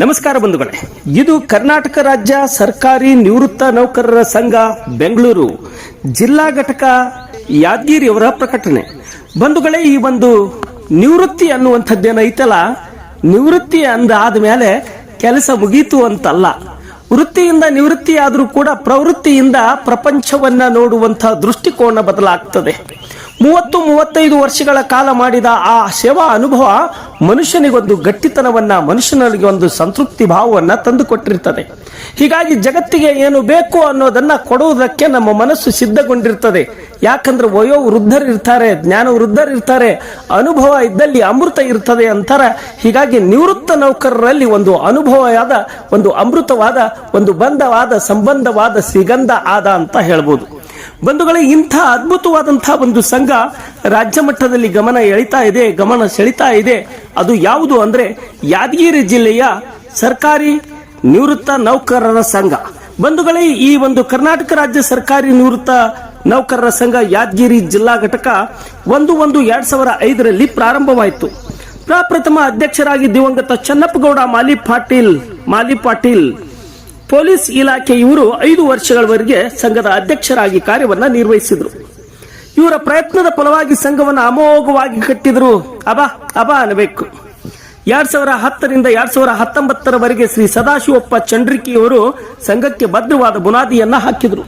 ನಮಸ್ಕಾರ ಬಂಧುಗಳೇ, ಇದು ಕರ್ನಾಟಕ ರಾಜ್ಯ ಸರ್ಕಾರಿ ನಿವೃತ್ತ ನೌಕರರ ಸಂಘ ಬೆಂಗಳೂರು ಜಿಲ್ಲಾ ಘಟಕ ಯಾದಗಿರಿಯವರ ಪ್ರಕಟಣೆ. ಬಂಧುಗಳೇ, ಈ ಒಂದು ನಿವೃತ್ತಿ ಅನ್ನುವಂಥದ್ದೇನೈತಲ್ಲ, ನಿವೃತ್ತಿ ಆದ ಮೇಲೆ ಕೆಲಸ ಮುಗೀತು ಅಂತಲ್ಲ. ವೃತ್ತಿಯಿಂದ ನಿವೃತ್ತಿ ಆದರೂ ಕೂಡ ಪ್ರವೃತ್ತಿಯಿಂದ ಪ್ರಪಂಚವನ್ನ ನೋಡುವಂತಹ ದೃಷ್ಟಿಕೋನ ಬದಲಾಗ್ತದೆ. 30-35 ವರ್ಷಗಳ ಕಾಲ ಮಾಡಿದ ಆ ಸೇವಾ ಅನುಭವ ಮನುಷ್ಯನಿಗೊಂದು ಗಟ್ಟಿತನವನ್ನ, ಮನುಷ್ಯನಿಗೆ ಒಂದು ಸಂತೃಪ್ತಿ ಭಾವವನ್ನ ತಂದುಕೊಟ್ಟಿರ್ತದೆ. ಹೀಗಾಗಿ ಜಗತ್ತಿಗೆ ಏನು ಬೇಕು ಅನ್ನೋದನ್ನ ಕೊಡುವುದಕ್ಕೆ ನಮ್ಮ ಮನಸ್ಸು ಸಿದ್ಧಗೊಂಡಿರ್ತದೆ. ಯಾಕಂದ್ರೆ ವಯೋ ವೃದ್ಧರಿರ್ತಾರೆ, ಜ್ಞಾನ ವೃದ್ಧರಿರ್ತಾರೆ, ಅನುಭವ ಇದ್ದಲ್ಲಿ ಅಮೃತ ಇರ್ತದೆ ಅಂತಾರೆ. ಹೀಗಾಗಿ ನಿವೃತ್ತ ನೌಕರರಲ್ಲಿ ಒಂದು ಅನುಭವವಾದ, ಒಂದು ಅಮೃತವಾದ, ಒಂದು ಬಂಧವಾದ, ಸಂಬಂಧವಾದ, ಶ್ರೀಗಂಧ ಆದ ಅಂತ ಹೇಳ್ಬೋದು. ಬಂಧುಗಳೇ, ಇಂಥ ಅದ್ಭುತವಾದಂತಹ ಒಂದು ಸಂಘ ರಾಜ್ಯ ಮಟ್ಟದಲ್ಲಿ ಗಮನ ಸೆಳಿತಾ ಇದೆ. ಅದು ಯಾವುದು ಅಂದ್ರೆ ಯಾದಗಿರಿ ಜಿಲ್ಲೆಯ ಸರ್ಕಾರಿ ನಿವೃತ್ತ ನೌಕರರ ಸಂಘ. ಬಂಧುಗಳೇ, ಈ ಒಂದು ಕರ್ನಾಟಕ ರಾಜ್ಯ ಸರ್ಕಾರಿ ನಿವೃತ್ತ ನೌಕರರ ಸಂಘ ಯಾದಗಿರಿ ಜಿಲ್ಲಾ ಘಟಕ 1/1/2005 ಪ್ರಾರಂಭವಾಯಿತು. ಪ್ರಪ್ರಥಮ ಅಧ್ಯಕ್ಷರಾಗಿ ದಿವಂಗತ ಚನ್ನಪ್ಪಗೌಡ ಮಾಲಿ ಪಾಟೀಲ್ ಪೊಲೀಸ್ ಇಲಾಖೆ ಇವರು 5 ವರ್ಷಗಳವರೆಗೆ ಸಂಘದ ಅಧ್ಯಕ್ಷರಾಗಿ ಕಾರ್ಯವನ್ನ ನಿರ್ವಹಿಸಿದ್ರು. ಇವರ ಪ್ರಯತ್ನದ ಫಲವಾಗಿ ಸಂಘವನ್ನು ಅಮೋಘವಾಗಿ ಕಟ್ಟಿದ್ರು. ಅಬಾ ಅನ್ನಬೇಕು. 2010ರಿಂದ 2019ರವರೆಗೆ ಶ್ರೀ ಸದಾಶಿವಪ್ಪ ಚಂಡ್ರಿಕಿಯವರು ಸಂಘಕ್ಕೆ ಭದ್ರವಾದ ಬುನಾದಿಯನ್ನ ಹಾಕಿದ್ರು.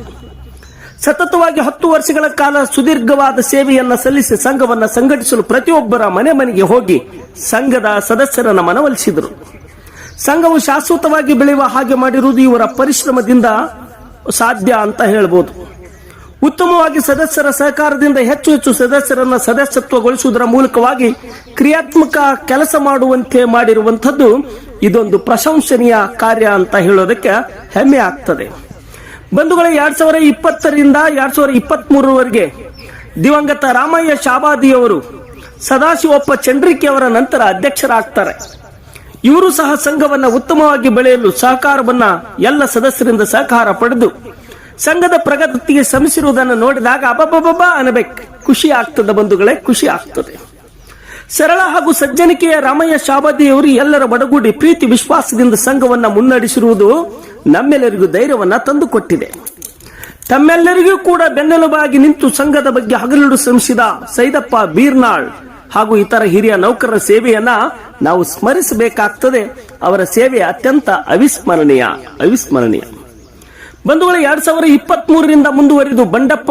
ಸತತವಾಗಿ 10 ವರ್ಷಗಳ ಕಾಲ ಸುದೀರ್ಘವಾದ ಸೇವೆಯನ್ನ ಸಲ್ಲಿಸಿ ಸಂಘವನ್ನ ಸಂಘಟಿಸಲು ಪ್ರತಿಯೊಬ್ಬರ ಮನೆಗೆ ಹೋಗಿ ಸಂಘದ ಸದಸ್ಯರನ್ನ ಮನವೊಲಿಸಿದರು. ಸಂಘವು ಶಾಶ್ವತವಾಗಿ ಬೆಳೆಯುವ ಹಾಗೆ ಮಾಡಿರುವುದು ಇವರ ಪರಿಶ್ರಮದಿಂದ ಸಾಧ್ಯ ಅಂತ ಹೇಳ್ಬೋದು. ಉತ್ತಮವಾಗಿ ಸದಸ್ಯರ ಸಹಕಾರದಿಂದ ಹೆಚ್ಚು ಸದಸ್ಯರನ್ನ ಸದಸ್ಯತ್ವಗೊಳಿಸುವುದರ ಮೂಲಕವಾಗಿ ಕ್ರಿಯಾತ್ಮಕ ಕೆಲಸ ಮಾಡುವಂತೆ ಮಾಡಿರುವಂಥದ್ದು ಇದೊಂದು ಪ್ರಶಂಸನೀಯ ಕಾರ್ಯ ಅಂತ ಹೇಳೋದಕ್ಕೆ ಹೆಮ್ಮೆ ಆಗ್ತದೆ. ಬಂಧುಗಳೇ, 2020ರಿಂದ 2023ರವರೆಗೆ ದಿವಂಗತ ರಾಮಯ್ಯ ಶಾಬಾದಿಯವರು ಸದಾಶಿವಪ್ಪ ಚಂಡ್ರಿಕಿ ಅವರ ನಂತರ ಅಧ್ಯಕ್ಷರಾಗ್ತಾರೆ. ಇವರು ಸಹ ಸಂಘವನ್ನ ಉತ್ತಮವಾಗಿ ಬೆಳೆಯಲು ಸಹಕಾರವನ್ನ ಎಲ್ಲ ಸದಸ್ಯರಿಂದ ಸಹಕಾರ ಪಡೆದು ಸಂಘದ ಪ್ರಗತಿಗೆ ಶ್ರಮಿಸಿರುವುದನ್ನು ನೋಡಿದಾಗ ಅಬಬಬ ಅನ್ನಬೇಕು. ಖುಷಿ ಆಗ್ತದೆ ಬಂಧುಗಳೇ, ಖುಷಿ ಆಗ್ತದೆ. ಸರಳ ಹಾಗೂ ಸಜ್ಜನಿಕೆಯ ರಾಮಯ್ಯ ಶಾಬಾದಿಯವರು ಎಲ್ಲರ ಒಡಗೂಡಿ ಪ್ರೀತಿ ವಿಶ್ವಾಸದಿಂದ ಸಂಘವನ್ನ ಮುನ್ನಡೆಸಿರುವುದು ನಮ್ಮೆಲ್ಲರಿಗೂ ಧೈರ್ಯವನ್ನ ತಂದುಕೊಟ್ಟಿದೆ. ತಮ್ಮೆಲ್ಲರಿಗೂ ಕೂಡ ಬೆನ್ನೆಲುಬಾಗಿ ನಿಂತು ಸಂಘದ ಬಗ್ಗೆ ಹಗಲಿರುಳು ಶ್ರಮಿಸಿದ ಸೈದಪ್ಪ ಬೀರ್ನಾಳ್ ಹಾಗೂ ಇತರ ಹಿರಿಯ ನೌಕರರ ಸೇವೆಯನ್ನ ನಾವು ಸ್ಮರಿಸಬೇಕಾಗ್ತದೆ. ಅವರ ಸೇವೆ ಅತ್ಯಂತ ಅವಿಸ್ಮರಣೀಯ. ಬಂಧುಗಳೇ, 2023ರಿಂದ ಮುಂದುವರಿದು ಬಂಡಪ್ಪ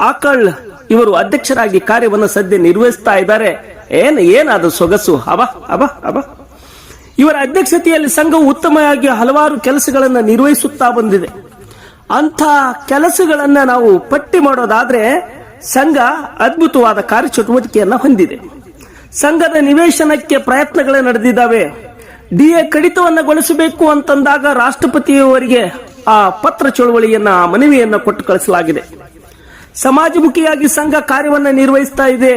ಆಕಳ್ ಇವರು ಅಧ್ಯಕ್ಷರಾಗಿ ಕಾರ್ಯವನ್ನು ಸದ್ಯ ನಿರ್ವಹಿಸ್ತಾ ಇದ್ದಾರೆ. ಏನಾದ ಸೊಗಸು! ಅಬ ಇವರ ಅಧ್ಯಕ್ಷತೆಯಲ್ಲಿ ಸಂಘವು ಉತ್ತಮವಾಗಿ ಹಲವಾರು ಕೆಲಸಗಳನ್ನು ನಿರ್ವಹಿಸುತ್ತಾ ಬಂದಿದೆ. ಅಂಥ ಕೆಲಸಗಳನ್ನ ನಾವು ಪಟ್ಟಿ ಮಾಡೋದಾದ್ರೆ ಸಂಘ ಅದ್ಭುತವಾದ ಕಾರ್ಯಚಟುವಟಿಕೆಯನ್ನ ಹೊಂದಿದೆ. ಸಂಘದ ನಿವೇಶನಕ್ಕೆ ಪ್ರಯತ್ನಗಳೇ ನಡೆದಿದ್ದಾವೆ. ಡಿಎ ಕಡಿತವನ್ನಗೊಳಿಸಬೇಕು ಅಂತಂದಾಗ ರಾಷ್ಟ್ರಪತಿಯವರಿಗೆ ಆ ಪತ್ರ ಚಳವಳಿಯನ್ನ, ಮನವಿಯನ್ನ ಕೊಟ್ಟು ಕಳಿಸಲಾಗಿದೆ. ಸಮಾಜಮುಖಿಯಾಗಿ ಸಂಘ ಕಾರ್ಯವನ್ನ ನಿರ್ವಹಿಸ್ತಾ ಇದೆ.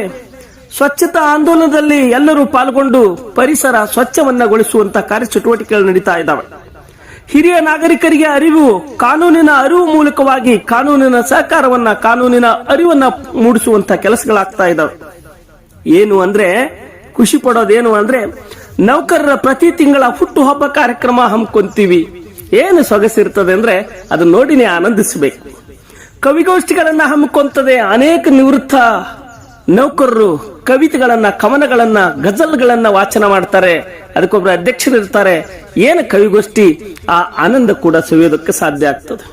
ಸ್ವಚ್ಛತಾ ಆಂದೋಲನದಲ್ಲಿ ಎಲ್ಲರೂ ಪಾಲ್ಗೊಂಡು ಪರಿಸರ ಸ್ವಚ್ಛವನ್ನಗೊಳಿಸುವಂತಹ ಕಾರ್ಯಚಟುವಟಿಕೆಗಳು ನಡೀತಾ ಇದ್ದಾವೆ. ಹಿರಿಯ ನಾಗರಿಕರಿಗೆ ಕಾನೂನಿನ ಅರಿವು ಮೂಲಕವಾಗಿ ಕಾನೂನಿನ ಸಹಕಾರವನ್ನ, ಕಾನೂನಿನ ಅರಿವನ್ನ ಮೂಡಿಸುವಂತಹ ಕೆಲಸಗಳಾಗ್ತಾ ಇದ್ದಾವೆ. ಏನು ಅಂದ್ರೆ, ಖುಷಿ ಪಡೋದೇನು ಅಂದ್ರೆ, ನೌಕರರ ಪ್ರತಿ ತಿಂಗಳ ಹುಟ್ಟುಹಬ್ಬ ಕಾರ್ಯಕ್ರಮ ಹಮ್ಮಿಕೊಂತೀವಿ. ಏನು ಸೊಗಸಿರ್ತದೆ ಅಂದ್ರೆ ಅದನ್ನ ನೋಡಿನೇ ಆನಂದಿಸಬೇಕು. ಕವಿಗೋಷ್ಠಿಗಳನ್ನ ಹಮ್ಮಿಕೊಂತದೆ. ಅನೇಕ ನಿವೃತ್ತ ನೌಕರರು ಕವಿತೆಗಳನ್ನ, ಕವನಗಳನ್ನ, ಗಜಲ್ಗಳನ್ನ ವಾಚನ ಮಾಡ್ತಾರೆ. ಅದಕ್ಕೊಬ್ಬರು ಅಧ್ಯಕ್ಷರಿರ್ತಾರೆ. ಏನು ಕವಿಗೋಷ್ಠಿ! ಆ ಆನಂದ ಕೂಡ ಸವಿಯೋದಕ್ಕೆ ಸಾಧ್ಯ ಆಗ್ತದೆ.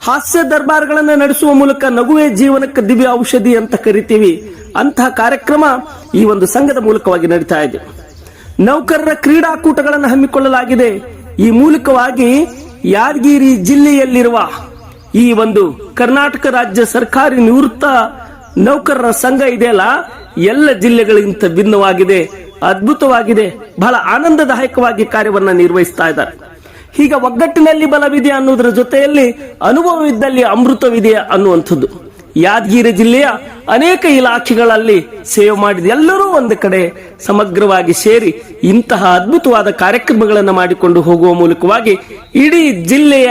ಹಾಸ್ಯ ದರ್ಬಾರ್ಗಳನ್ನ ನಡೆಸುವ ಮೂಲಕ ನಗುವೆ ಜೀವನಕ್ಕೆ ದಿವ್ಯ ಔಷಧಿ ಅಂತ ಕರಿತೀವಿ. ಅಂತಹ ಕಾರ್ಯಕ್ರಮ ಈ ಒಂದು ಸಂಘದ ಮೂಲಕವಾಗಿ ನಡೀತಾ ಇದೆ. ನೌಕರರ ಕ್ರೀಡಾಕೂಟಗಳನ್ನು ಹಮ್ಮಿಕೊಳ್ಳಲಾಗಿದೆ. ಈ ಮೂಲಕವಾಗಿ ಯಾದಗಿರಿ ಜಿಲ್ಲೆಯಲ್ಲಿರುವ ಈ ಒಂದು ಕರ್ನಾಟಕ ರಾಜ್ಯ ಸರ್ಕಾರಿ ನಿವೃತ್ತ ನೌಕರರ ಸಂಘ ಇದೆಯಲ್ಲ, ಎಲ್ಲ ಜಿಲ್ಲೆಗಳಿಗಿಂತ ಭಿನ್ನವಾಗಿದೆ, ಅದ್ಭುತವಾಗಿದೆ. ಬಹಳ ಆನಂದದಾಯಕವಾಗಿ ಕಾರ್ಯವನ್ನ ನಿರ್ವಹಿಸ್ತಾ ಇದ್ದಾರೆ. ಹೀಗೆ ಒಗ್ಗಟ್ಟಿನಲ್ಲಿ ಬಲವಿದೆ ಅನ್ನೋದ್ರ ಜೊತೆಯಲ್ಲಿ ಅನುಭವವಿದ್ದಲ್ಲಿ ಅಮೃತವಿದೆ ಅನ್ನುವಂಥದ್ದು. ಯಾದಗಿರಿ ಜಿಲ್ಲೆಯ ಅನೇಕ ಇಲಾಖೆಗಳಲ್ಲಿ ಸೇವೆ ಮಾಡಿದ ಎಲ್ಲರೂ ಒಂದು ಕಡೆ ಸಮಗ್ರವಾಗಿ ಸೇರಿ ಇಂತಹ ಅದ್ಭುತವಾದ ಕಾರ್ಯಕ್ರಮಗಳನ್ನು ಮಾಡಿಕೊಂಡು ಹೋಗುವ ಮೂಲಕವಾಗಿ ಇಡೀ ಜಿಲ್ಲೆಯ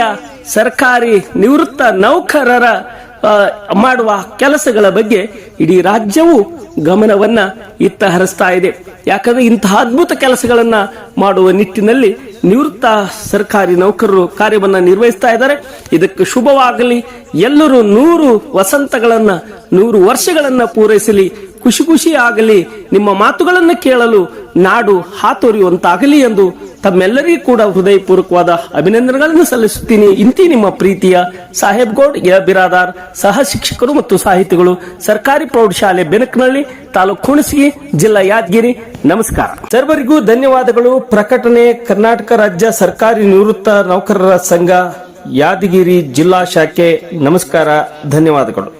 ಸರ್ಕಾರಿ ನಿವೃತ್ತ ನೌಕರರ ಮಾಡುವ ಕೆಲಸಗಳ ಬಗ್ಗೆ ಇಡೀ ರಾಜ್ಯವು ಗಮನವನ್ನ ಇತ್ತ ಹರಿಸ್ತಾ ಇದೆ. ಯಾಕಂದ್ರೆ ಇಂತಹ ಅದ್ಭುತ ಕೆಲಸಗಳನ್ನ ಮಾಡುವ ನಿಟ್ಟಿನಲ್ಲಿ ನಿವೃತ್ತ ಸರ್ಕಾರಿ ನೌಕರರು ಕಾರ್ಯವನ್ನ ನಿರ್ವಹಿಸ್ತಾ ಇದ್ದಾರೆ. ಇದಕ್ಕೆ ಶುಭವಾಗಲಿ. ಎಲ್ಲರೂ 100 ವಸಂತಗಳನ್ನ 100 ವರ್ಷಗಳನ್ನ ಪೂರೈಸಲಿ. ಖುಷಿ ಖುಷಿ ಆಗಲಿ. ನಿಮ್ಮ ಮಾತುಗಳನ್ನು ಕೇಳಲು ನಾಡು ಹಾತೊರೆಯುವಂತಾಗಲಿ ಎಂದು ತಮ್ಮೆಲ್ಲರಿಗೂ ಕೂಡ ಹೃದಯಪೂರ್ವಕವಾದ ಅಭಿನಂದನೆಗಳನ್ನು ಸಲ್ಲಿಸುತ್ತೀನಿ. ಇಂತಿ ನಿಮ್ಮ ಪ್ರೀತಿಯ ಸಾಹೇಬ್ಗೌಡ್ ಬಿರಾದಾರ್, ಸಹ ಶಿಕ್ಷಕರು ಮತ್ತು ಸಾಹಿತಿಗಳು, ಸರ್ಕಾರಿ ಪ್ರೌಢಶಾಲೆ ಬೆನಕನಹಳ್ಳಿ, ತಾಲೂಕು ಹುಣಸಗಿ, ಜಿಲ್ಲಾ ಯಾದಗಿರಿ. ನಮಸ್ಕಾರ. ಸರ್ವರಿಗೂ ಧನ್ಯವಾದಗಳು. ಪ್ರಕಟಣೆ ಕರ್ನಾಟಕ ರಾಜ್ಯ ಸರ್ಕಾರಿ ನಿವೃತ್ತ ನೌಕರರ ಸಂಘ, ಯಾದಗಿರಿ ಜಿಲ್ಲಾ ಶಾಖೆ. ನಮಸ್ಕಾರ, ಧನ್ಯವಾದಗಳು.